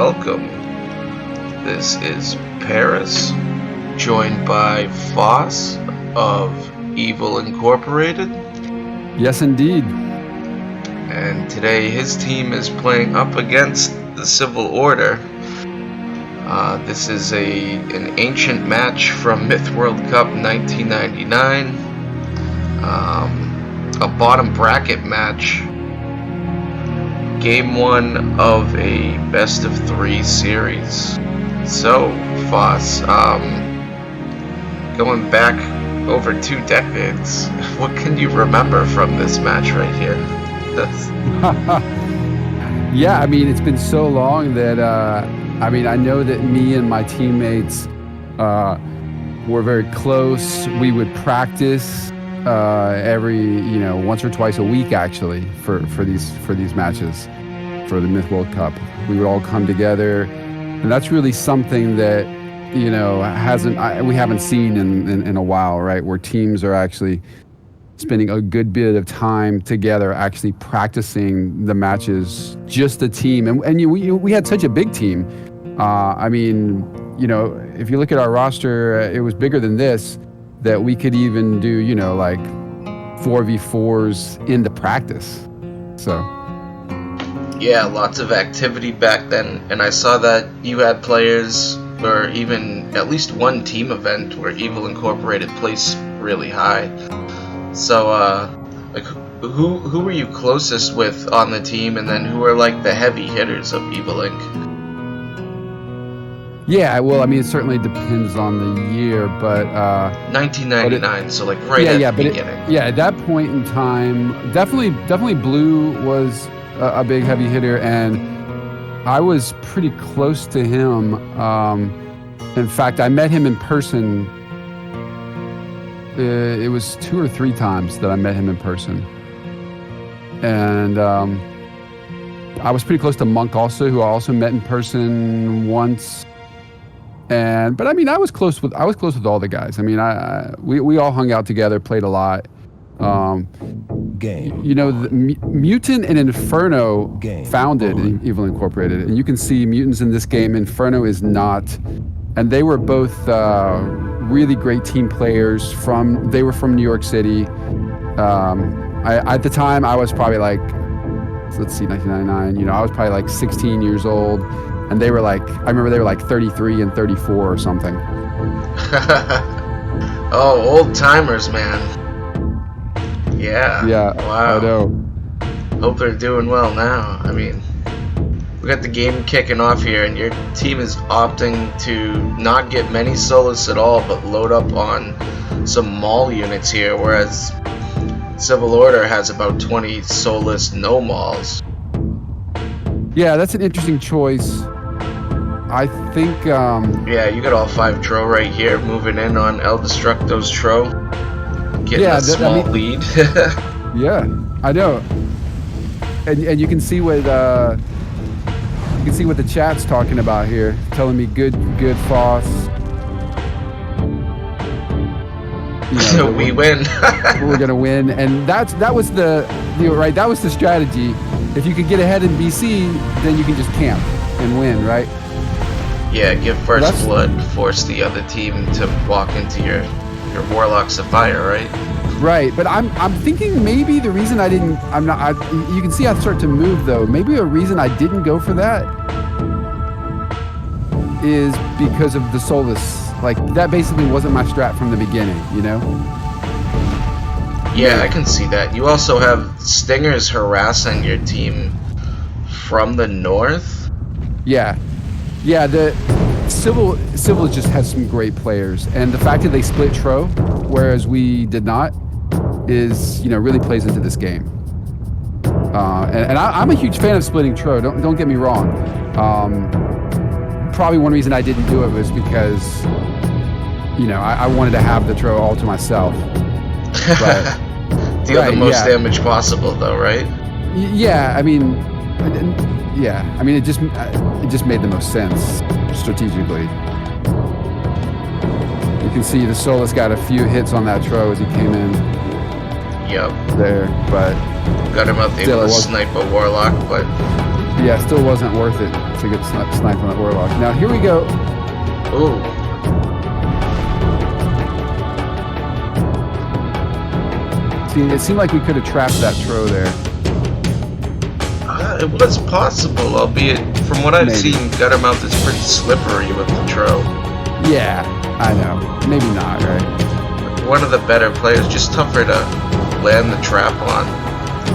welcome. This is Paris, joined by Phos of Evil Incorporated. Yes, indeed. And today his team is playing up against the Civil Order. This is an ancient match from Myth World Cup 1999. A bottom bracket match. Game 1 of a best of 3 series. So, Phos, going back over 2 decades, what can you remember from this match right here? Yeah, I mean, it's been so long that, I know that me and my teammates were very close. We would practice every, once or twice a week, actually, for these matches, for the Myth World Cup. We would all come together, and that's really something that, we haven't seen in a while, right? Where teams are actually spending a good bit of time together, actually practicing the matches, just the team. And we had such a big team. If you look at our roster, it was bigger than this, that we could even do, 4v4s in the practice. So. Yeah, lots of activity back then. And I saw that you had players, or even at least one team event where Evil Incorporated placed really high. So, who were you closest with on the team, and then who were like the heavy hitters of Evil Inc? Yeah, well, it certainly depends on the year, but 1999, so like right at the beginning. At that point in time, definitely Blue was a big heavy hitter, and I was pretty close to him. In fact, I met him in person. It was 2 or 3 times that I met him in person. And I was pretty close to Monk also, who I also met in person once. But I was close with all the guys. We all hung out together, played a lot. Game. The Mutant and Inferno founded Evil Incorporated, and you can see mutants in this game. Inferno is not, and they were both really great team players. They were from New York City. At the time, I was probably like, 1999. I was probably like 16 years old. And I remember they were like 33 and 34 or something. Oh, old timers, man. Yeah. Yeah. Wow. I know. Hope they're doing well now. We got the game kicking off here, and your team is opting to not get many soloists at all, but load up on some Maul units here, whereas Civil Order has about 20 soloists, no Mauls. Yeah, that's an interesting choice. I think... yeah, you got all 5 Tro right here, moving in on El Destructo's Tro. Getting a small lead. Yeah, I know. And you can see what the chat's talking about here, telling me good Phos. We win. We're gonna win, and that was the strategy. If you could get ahead in BC, then you can just camp and win, right? Yeah, give first blood, force the other team to walk into your Warlocks of Fire, right? Right, but I'm thinking maybe the reason you can see I start to move though. Maybe a reason I didn't go for that is because of the Solus. Like, that basically wasn't my strat from the beginning, Yeah, I can see that. You also have Stingers harassing your team from the north. Yeah, the Civil just has some great players, and the fact that they split Tro, whereas we did not, is really plays into this game. And I'm a huge fan of splitting Tro. Don't get me wrong. Probably one reason I didn't do it was because I wanted to have the Tro all to myself. But, deal the most damage possible, though, right? Yeah, it just made the most sense strategically. You can see the Solus got a few hits on that Tro as he came in. Yep. There, but got him out there with a sniper Warlock, but Yeah, still wasn't worth it to get sniped on that warlock. Now here we go. Ooh. See, it seemed like we could have trapped that Tro there. It was possible, albeit from what I've Maybe. seen, Guttermouth is pretty slippery with the Tro. Yeah, I know. Maybe not, right? One of the better players, just tougher to land the trap on.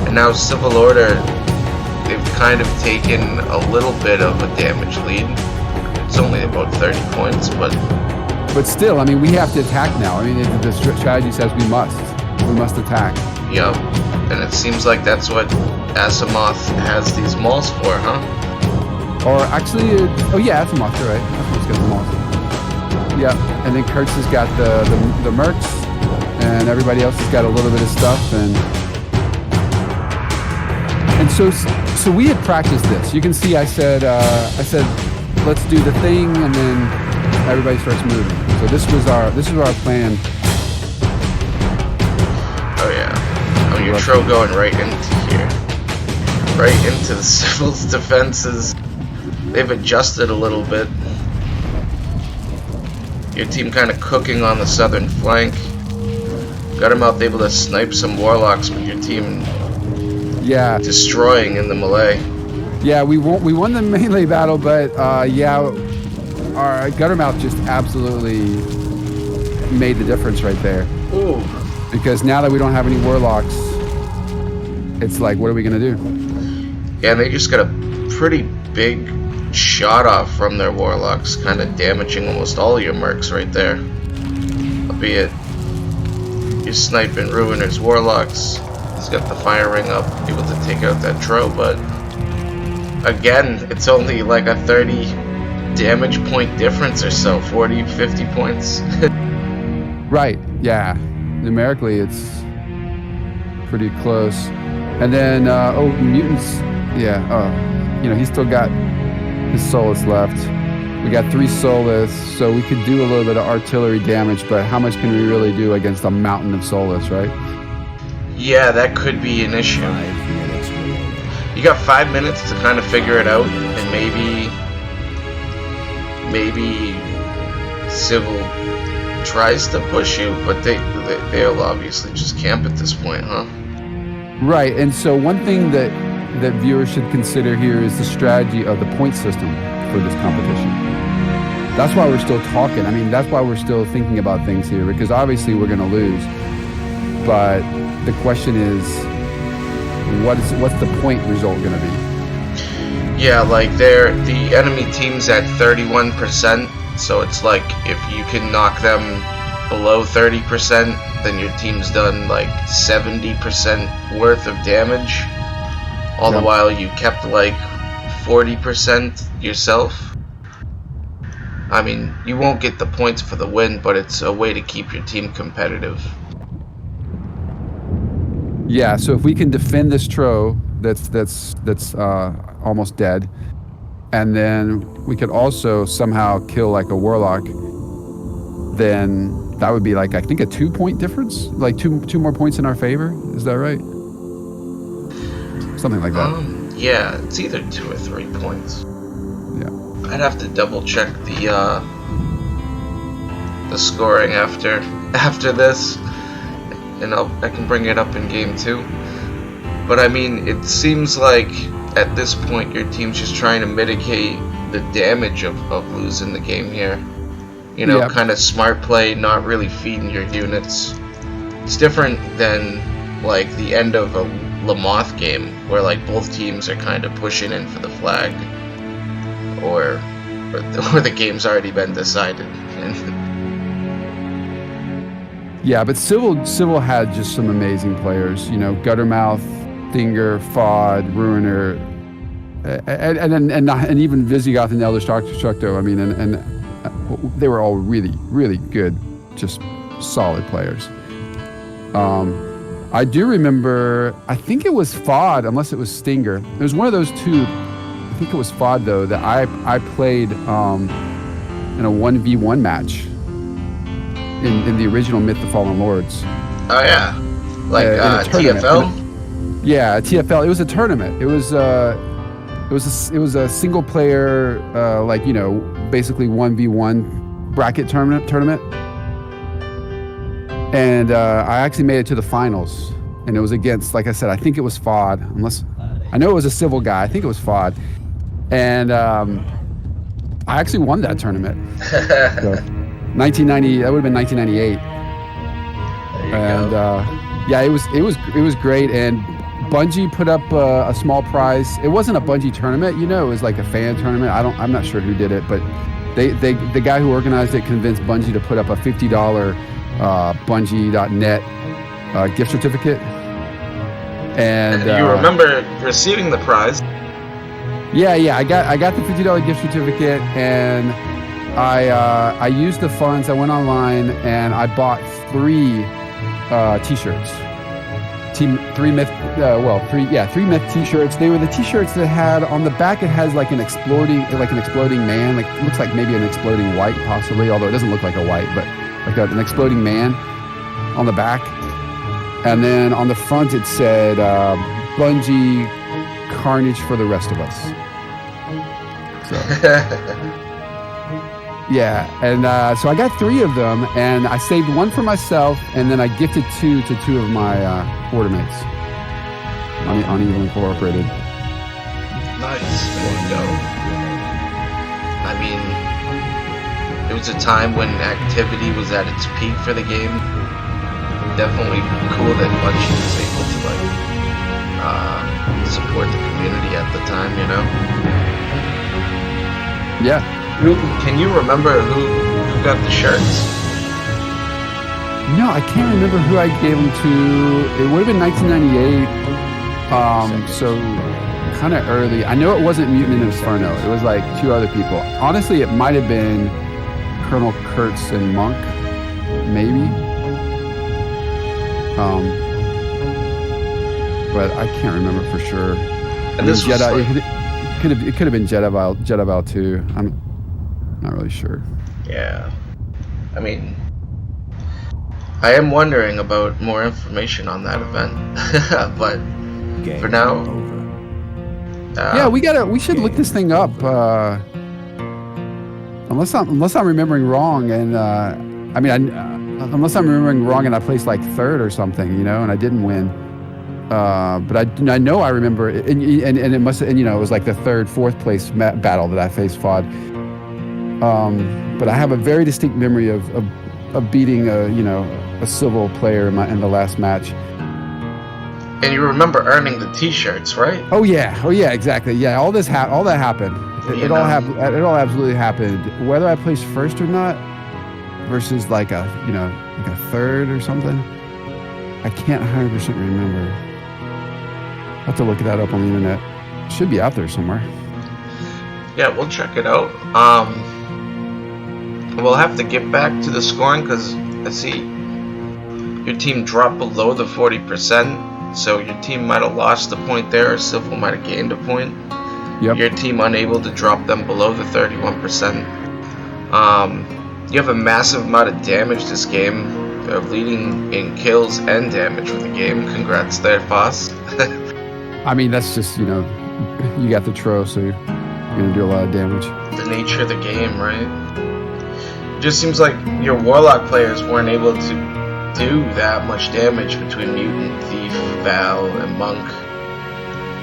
And now Civil Order, they've kind of taken a little bit of a damage lead. It's only about 30 points, but still, I mean, we have to attack now. I mean, the strategy says we must attack. yeah. And it seems like that's what Asamoth has these mauls for, huh? Or actually, oh yeah, Asamoth, you're right. Asamoth's got the mauls. Yeah, and then Kurtz has got the mercs, and everybody else has got a little bit of stuff, and so we had practiced this. You can see I said let's do the thing, and then everybody starts moving. So this was our plan. Oh yeah. Oh, your Tro going right into here. Right into the Civil's defenses. They've adjusted a little bit. Your team kind of cooking on the southern flank. Guttermouth able to snipe some warlocks, but your team destroying in the melee. Yeah, we won the melee battle, but yeah, our Guttermouth just absolutely made the difference right there. Ooh. Because now that we don't have any warlocks, it's like, what are we gonna do? Yeah, and they just got a pretty big shot off from their warlocks, kind of damaging almost all your mercs right there. Albeit you're sniping Ruiner's warlocks. He's got the fire ring up, able to take out that Tro, but again, it's only like a 30 damage point difference or so, 40, 50 points. Right, yeah. Numerically, it's pretty close. And then, mutants, yeah, you know, he's still got his Solus left. We got 3 Solus, so we could do a little bit of artillery damage, but how much can we really do against a mountain of Solus, right? Yeah, that could be an issue. You got 5 minutes to kind of figure it out, and maybe Civil tries to push you, but they'll obviously just camp at this point, huh? Right, and so one thing that viewers should consider here is the strategy of the point system for this competition. That's why we're still talking. I mean, that's why we're still thinking about things here, because obviously we're going to lose. But the question is, what's the point result going to be? Yeah, like the enemy team's at 31%, so it's like if you can knock them below 30%, then your team's done like 70% worth of damage. All the while you kept like 40% yourself. I mean, you won't get the points for the win, but it's a way to keep your team competitive. Yeah, so if we can defend this Tro that's almost dead, and then we could also somehow kill like a warlock, then that would be like, I think, a 2-point difference, like two more points in our favor. Is that right? Something like that. Yeah, it's either 2 or 3 points. Yeah. I'd have to double check the scoring after this, and I can bring it up in game 2. But I mean, it seems like at this point your team's just trying to mitigate the damage of losing the game here. You know, kind of smart play, not really feeding your units. It's different than like the end of a Lamoth game, where like both teams are kind of pushing in for the flag, or the game's already been decided. Yeah, but Civil had just some amazing players. You know, Guttermouth, Thinger, Fod, Ruiner, and even Visigoth and Elder Structo. I mean, and they were all really, really good, just solid players. I do remember, I think it was Fod, unless it was Stinger. It was one of those two. I think it was Fod, though, that I played in a 1v1 match in the original Myth the Fallen Lords. Oh, yeah. Like TFL? Yeah, TFL. It was a tournament. It was it was a single player, like, you know, basically 1v1 bracket tournament. And I actually made it to the finals, and it was against, like I said, I think it was FOD, unless I know it was a civil guy. I think it was FOD, and I actually won that tournament. So, 1990, that would have been 1998. And yeah, it was great. And Bungie put up a small prize. It wasn't a Bungie tournament, you know, it was like a fan tournament. I'm not sure who did it, but the guy who organized it convinced Bungie to put up a $50 Bungie.net gift certificate. And you remember receiving the prize? Yeah, I got the $50 gift certificate, and I used the funds. I went online and I bought 3 T-shirts. Three myth T-shirts. They were the T-shirts that had on the back. It has like an exploding man. Like, it looks like maybe an exploding white, possibly. Although it doesn't look like a white, but like an exploding man on the back. And then on the front it said Bungie Carnage for the rest of us. So yeah, and so I got 3 of them, and I saved 1 for myself, and then I gifted 2 to 2 of my order mates on Evil Incorporated. Nice. There you go. I mean, it was a time when activity was at its peak for the game. Definitely cool that Bungie was able to support the community at the time, you know? Yeah. Can you remember who got the shirts? No, I can't remember who I gave them to. It would have been 1998, so kind of early. I know it wasn't Mutant Inferno. It was like 2 other people. Honestly, it might have been Colonel Kurtz and Monk, maybe. But I can't remember for sure. And this was Jedi. Like, it could have been Jedi too. I'm not really sure. Yeah, I mean, I am wondering about more information on that event, but for now, yeah, we should look this thing up. Unless I'm remembering wrong, and I mean, unless I'm remembering wrong, and I placed like 3rd or something, you know, and I didn't win. But I know I remember, and it must, and you know, it was like the 3rd, 4th place battle that I faced FOD. But I have a very distinct memory of beating a civil player in the last match. And you remember earning the T-shirts, right? Oh yeah, exactly. Yeah, all that happened. It all absolutely happened. Whether I placed 1st or not, versus like a 3rd or something, I can't 100% remember. I'll have to look that up on the internet. It should be out there somewhere. Yeah, we'll check it out. We'll have to get back to the scoring because I see your team dropped below the 40%, so your team might have lost a point there, or Civil might have gained a point. Yep. Your team unable to drop them below the 31%. You have a massive amount of damage this game, leading in kills and damage for the game. Congrats there, Phos. I mean, that's just, you got the Tro, so you're going to do a lot of damage. The nature of the game, right? It just seems like your Warlock players weren't able to do that much damage between Mutant, Thief, Val, and Monk.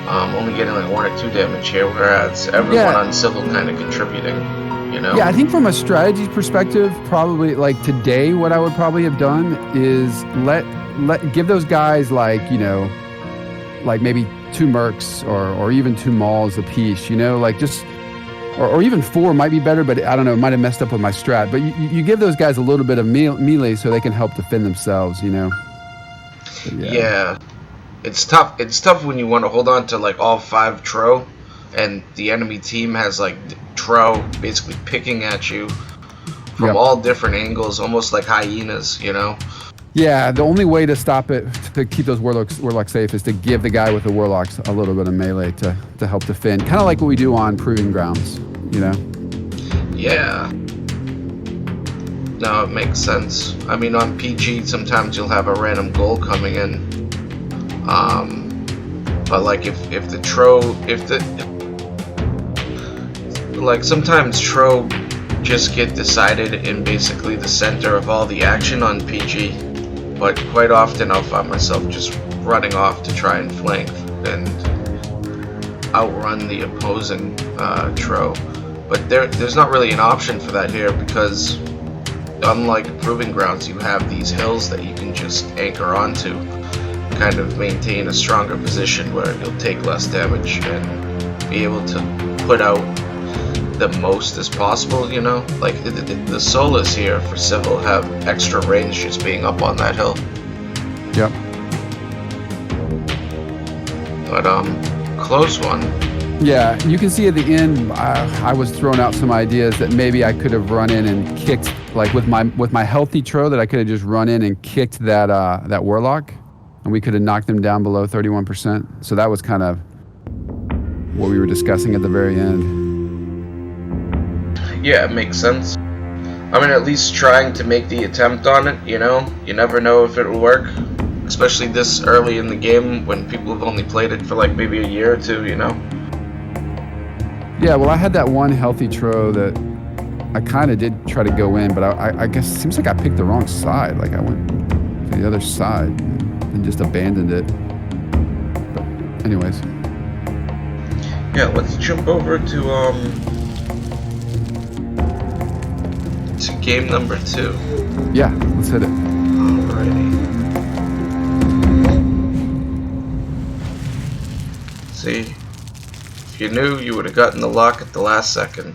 Only getting like 1 or 2 damage here, whereas everyone on Civil kind of contributing, you know? Yeah, I think from a strategy perspective, probably like today, what I would probably have done is give those guys like maybe 2 mercs or even 2 mauls apiece, like just, or even 4 might be better, but I don't know, it might have messed up with my strat. But you give those guys a little bit of melee so they can help defend themselves, Yeah. It's tough. It's tough when you want to hold on to like all 5 Tro, and the enemy team has like Tro basically picking at you from all different angles, almost like hyenas, Yeah, the only way to stop it, to keep those warlocks safe, is to give the guy with the warlocks a little bit of melee to help defend. Kind of like what we do on Proving Grounds, Yeah. No, it makes sense. I mean, on PG, sometimes you'll have a random goal coming in. But like if the like sometimes Tro just get decided in basically the center of all the action on PG, but quite often I'll find myself just running off to try and flank and outrun the opposing Tro. But there's not really an option for that here because unlike Proving Grounds, you have these hills that you can just anchor onto, kind of maintain a stronger position where you'll take less damage and be able to put out the most as possible, you know? Like, the solos here for Civil have extra range just being up on that hill. Yep. But, close one. Yeah, you can see at the end, I was throwing out some ideas that maybe I could have run in and kicked, like with my healthy Tro, that I could have just run in and kicked that Warlock, and we could have knocked them down below 31%. So that was kind of what we were discussing at the very end. Yeah, it makes sense. I mean, at least trying to make the attempt on it, you know? You never know if it'll work, especially this early in the game when people have only played it for like maybe a year or two, you know? Yeah, well, I had that one healthy Tro that I kind of did try to go in, but I guess it seems like I picked the wrong side. Like I went to the other side and just abandoned it. But anyways. Yeah, let's jump over to game number 2. Yeah, let's hit it. Alrighty. See, if you knew, you would have gotten the lock at the last second.